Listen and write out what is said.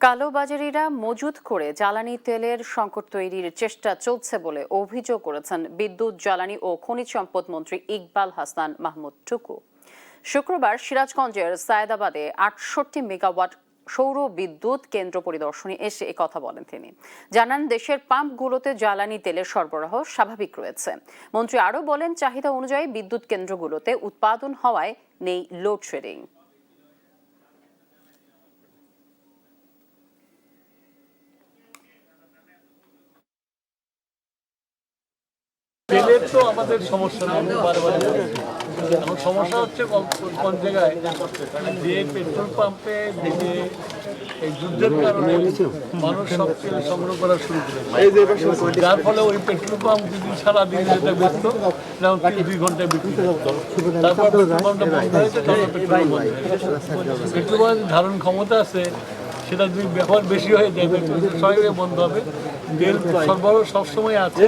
কালোবাজারিরা মজুত করে জ্বালানি তেলের সংকট তৈরির চেষ্টা চলছে বলে অভিযোগ করেছেন বিদ্যুৎ, জ্বালানি ও খনিজ সম্পদ মন্ত্রী ইকবাল হাসান মাহমুদ টুকু। শুক্রবার সিরাজগঞ্জের সায়েদাবাদে ৬৮ মেগাওয়াট সৌর বিদ্যুৎ কেন্দ্র পরিদর্শনে এসে কথা বলেন তিনি। জানান, দেশের পাম্পগুলোতে জ্বালানি তেলের সরবরাহ স্বাভাবিক রয়েছে। মন্ত্রী আরও বলেন, চাহিদা অনুযায়ী বিদ্যুৎ কেন্দ্রগুলোতে উৎপাদন হওয়ায় নেই লোডশেডিং। তেলের তো আমাদের সমস্যা নেই, এখন সমস্যা হচ্ছে কোন জায়গায় যে পেট্রোল পাম্পে যে এই যুদ্ধের কারণে মানুষ সব তেল সংগ্রহ করা শুরু করে, যার ফলে ওই পেট্রোল পাম্প যদি সারাদিন যেটা ব্যস্ত যেমন 2 ঘন্টায় বিক্রি করতো, তারপর পেট্রোল পাম্পটা বন্ধ হয়েছে, তখন পেট্রোল বন্ধ হয়েছে। পেট্রোল পাম্পের ধারণ ক্ষমতা আছে, সেটা যদি ব্যবহার বেশি হয়ে যায় পেট্রোল সঙ্গে বন্ধ হবে। তেল সরবরাহ সবসময় আছে।